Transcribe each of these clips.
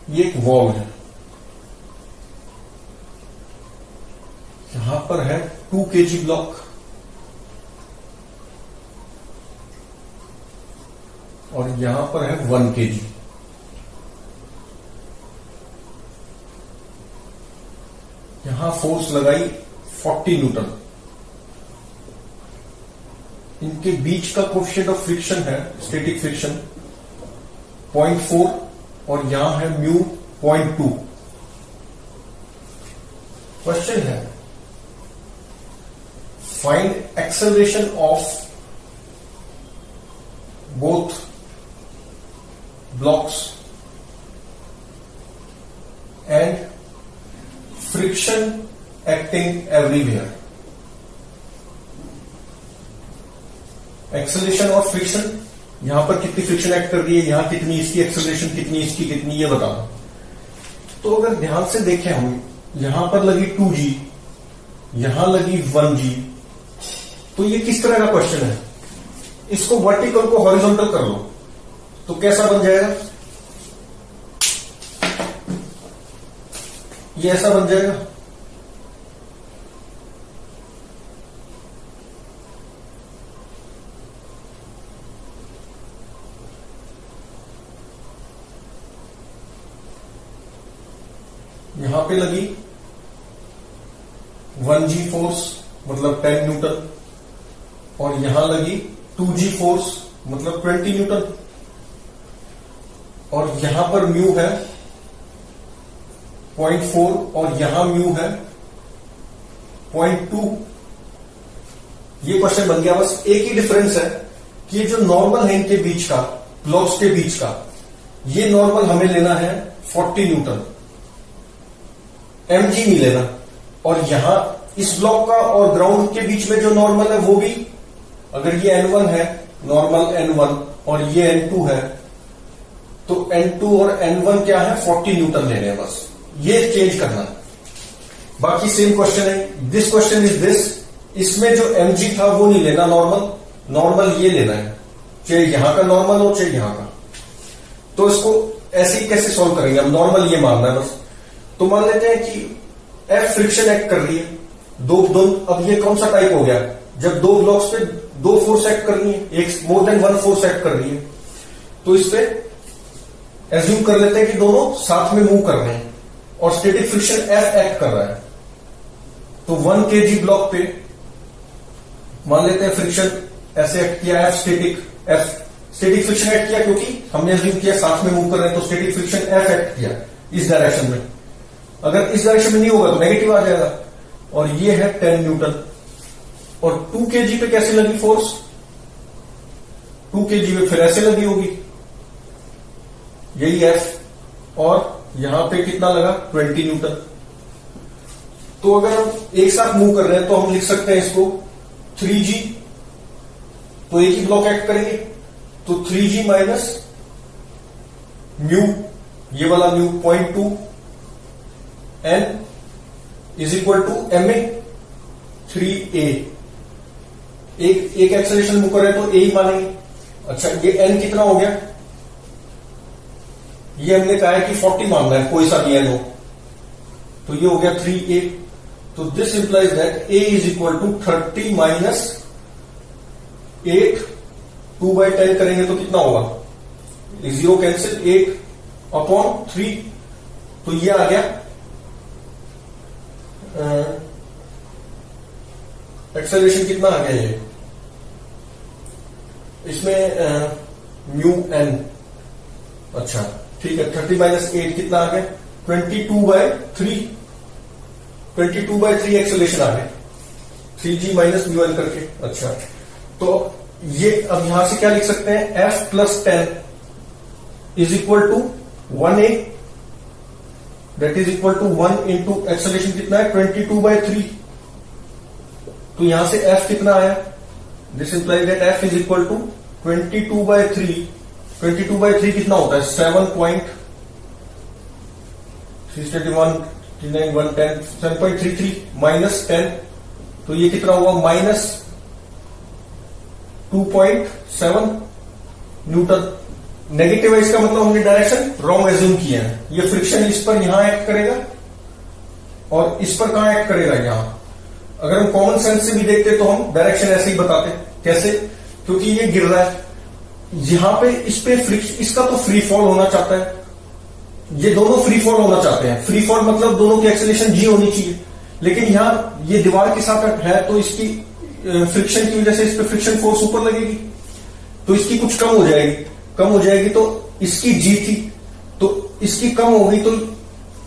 ये एक वॉल है, यहां पर है 2 kg ब्लॉक और यहां पर है 1 kg। यहां फोर्स लगाई 40 न्यूटन। इनके बीच का कोएफिशिएंट ऑफ फ्रिक्शन है, स्टैटिक फ्रिक्शन 0.4 और यहां है म्यू 0.2। क्वेश्चन है find acceleration of both blocks and friction acting everywhere. Acceleration और फ्रिक्शन, यहां पर कितनी फ्रिक्शन एक्ट कर रही है, यहां कितनी इसकी एक्सेलरेशन, कितनी इसकी, कितनी ये बताना। तो अगर ध्यान से देखें हम, यहां पर लगी 2g, यहां लगी 1g, तो ये किस तरह का क्वेश्चन है? इसको वर्टिकल को हॉरिजॉन्टल कर लो तो कैसा बन जाएगा? ये ऐसा बन जाएगा। यहां पे लगी 1g फोर्स मतलब 10 न्यूटन और यहां लगी 2g फोर्स मतलब 20 न्यूटन और यहां पर म्यू है 0.4 और यहां म्यू है 0.2। ये क्वेश्चन बन गया। बस एक ही डिफरेंस है कि ये जो नॉर्मल है इनके बीच का, ब्लॉक्स के बीच का, ये नॉर्मल हमें लेना है 40 न्यूटन, mg नहीं लेना। और यहां इस ब्लॉक का और ग्राउंड के बीच में जो नॉर्मल है वो भी, अगर ये n1 है, नॉर्मल n1 और ये n2 है, तो n2 और n1 क्या है? 40 न्यूटन लेने हैं। बस ये चेंज करना है, बाकी सेम क्वेश्चन है। दिस क्वेश्चन इज दिस, इसमें जो mg था वो नहीं लेना, नॉर्मल ये लेना है, चाहे यहां का नॉर्मल हो चाहे यहां का। तो इसको ऐसे ही कैसे सॉल्व करेंगे हम? नॉर्मल ये मानना है बस। तो मान लेते हैं कि F फ्रिक्शन एक्ट कर रही है दो। अब ये कौन सा टाइप हो गया? जब दो ब्लॉक्स पे दो फोर्स एक्ट कर रही है, एक more than one force act कर रही है, तो इस पे एज्यूम कर लेते हैं कि दोनों साथ में मूव कर रहे हैं और स्टैटिक फ्रिक्शन F एक्ट कर रहा है। तो 1 kg ब्लॉक पे मान लेते हैं फ्रिक्शन ऐसे एक्ट किया, F स्टैटिक फ्रिक्शन एक्ट किया, क्योंकि हमने एज्यूम किया साथ में मूव कर रहे हैं, तो स्टैटिक फ्रिक्शन F एक्ट किया इस डायरेक्शन में। अगर इस डायरेक्शन में नहीं होगा तो नेगेटिव आ जाएगा। और ये है 10 न्यूटन। और 2 kg पे कैसे लगी फोर्स? 2 kg पे फिर ऐसे लगी होगी, यही F, और यहां पे कितना लगा? 20 न्यूटन। तो अगर हम एक साथ मूव कर रहे हैं तो हम लिख सकते हैं इसको 3g, तो एक ही ब्लॉक एक्ट करेंगे, तो 3g माइनस म्यू, ये वाला mu 0.2 n is equal to ma 3a। एक एक्सेलरेशन मूव कर रहे हैं तो a ही मानेंगे। अच्छा, ये n कितना हो गया? ये हमने कहा है कि 40 मानना है, कोई सा भी n हो, तो ये हो गया 3a। तो this implies that a is equal to 30 minus 8, 2/10 करेंगे तो कितना होगा? 0 कैंसिल, 8/3, तो ये आ गया एक्सेलरेशन। कितना आ गया ये? इसमें म्यू n, अच्छा ठीक है, 30 माइनस 8 कितना आ गया? 22/3, 22/3 एक्सेलरेशन आ गया 3g माइनस म्यू n करके। अच्छा, तो ये अब यहां से क्या लिख सकते हैं? F plus 10 is equal to 1a, that is equal to 1 into acceleration कितना है? 22/3। तो यहां से F कितना आया? This implies that F is equal to 22/3। 22/3 कितना होता है? 7.33 माइनस 10, तो ये कितना हुआ? Minus 2.7 Newton. नेगेटिव है इसका मतलब हमने डायरेक्शन रॉन्ग एज्यूम किया है। ये फ्रिक्शन इस पर यहां एक्ट करेगा और इस पर कहां एक्ट करेगा, यहां। अगर हम कॉमन सेंस से भी देखते तो हम डायरेक्शन ऐसे ही बताते। कैसे? क्योंकि ये गिर रहा है यहां पे, इस पे फ्रिक्शन, इसका तो फ्री फॉल होना चाहता है, ये दोनों फ्री फॉल होना चाहते हैं। फ्री फॉल मतलब दोनों की एक्सेलरेशन जी होनी चाहिए, लेकिन यहां ये दीवार के साथ है तो इसकी फ्रिक्शन की वजह से इस पे फ्रिक्शन फोर्स ऊपर लगेगी, तो इसकी कुछ कम हो जाएगी। तो इसकी जी थी तो इसकी कम होगी, तो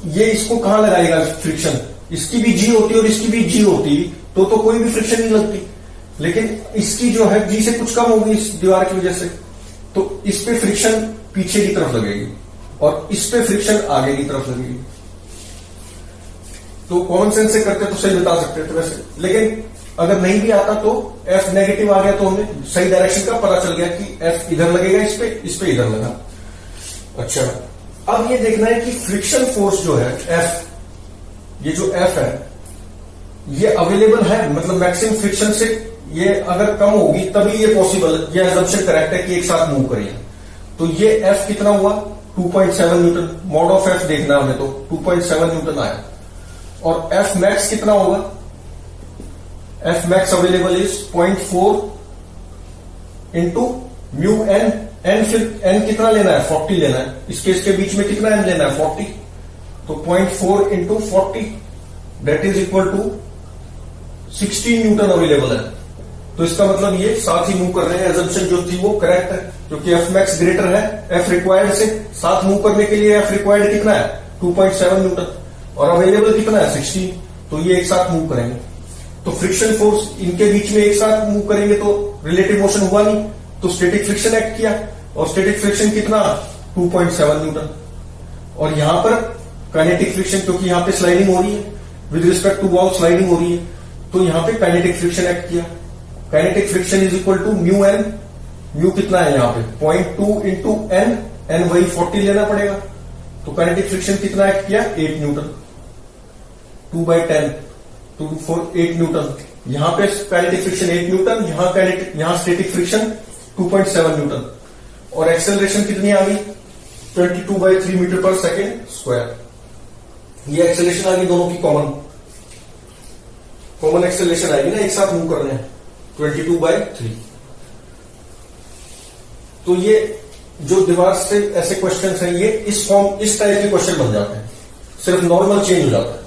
ये इसको कहां लगाएगा फ्रिक्शन, इसकी भी जी होती और इसकी भी जी होती तो कोई भी फ्रिक्शन नहीं लगती। लेकिन इसकी जो है जी से कुछ कम होगी इस दीवार की वजह से, तो इस पे फ्रिक्शन पीछे की तरफ लगेगी और इस पे फ्रिक्शन आगे की तरफ लगेगी। तो कॉमन सेंस से करते तो सही बता सकते थे वैसे, लेकिन अगर नहीं भी आता तो F नेगेटिव आ गया तो हमें सही डायरेक्शन का पता चल गया कि F इधर लगेगा, इस पे इधर लगा। अच्छा, अब ये देखना है कि फ्रिक्शन फोर्स जो है F, ये जो F है ये अवेलेबल है, मतलब मैक्सिमम फ्रिक्शन से ये अगर कम होगी तभी ये पॉसिबल, ये एजम्पशन करेक्ट है कि एक साथ मूव करें। तो ये F कितना हुआ 2.7 न्यूटन, मॉड ऑफ F देखना हमें तो 2.7 न्यूटन आया। और F मैक्स कितना होगा, F max available is 0.4 into mu N. N फिर एन कितना लेना है 40 लेना है, इसके बीच में कितना एन लेना है 40, तो 0.4 into 40 that is equal to 16 newton available है। तो इसका मतलब ये साथ ही मूव कर रहे हैं, एजम्पशन जो थी वो करेक्ट है, क्योंकि F max ग्रेटर है F रिक्वायर्ड से। साथ मूव करने के लिए F रिक्वायर्ड कितना है 2.7 न्यूटन और अवेलेबल कितना है 16, तो ये एक साथ मूव करेंगे। तो फ्रिक्शन फोर्स इनके बीच में एक साथ मूव करेंगे तो रिलेटिव मोशन हुआ नहीं, तो स्टैटिक फ्रिक्शन एक्ट किया, और स्टैटिक फ्रिक्शन कितना 2.7 न्यूटन। और यहां पर काइनेटिक फ्रिक्शन, क्योंकि यहां पे स्लाइडिंग हो रही है with respect to wall, sliding हो रही है, तो यहां पे काइनेटिक फ्रिक्शन एक्ट किया। Kinetic friction is equal to mu N, mu कितना है यहां पे 0.2 इंटू एन, एन वही 40 लेना पड़ेगा। तो काइनेटिक फ्रिक्शन कितना एक्ट किया 8 न्यूटन, 2/10 2 4 8 न्यूटन। यहां पे काइनेटिक फ्रिक्शन 8 न्यूटन, यहां स्टैटिक फ्रिक्शन 2.7 न्यूटन, और एक्सेलरेशन कितनी आ गई 22/3 मीटर पर सेकेंड स्क्वायर। ये एक्सेलरेशन आ गई दोनों की कॉमन एक्सेलरेशन आएगी ना, एक साथ मूव कर रहे हैं 22/3। तो ये जो दीवार से ऐसे क्वेश्चन हैं ये इस टाइप के क्वेश्चन बन जाते हैं, सिर्फ नॉर्मल चेंज हो जाता है।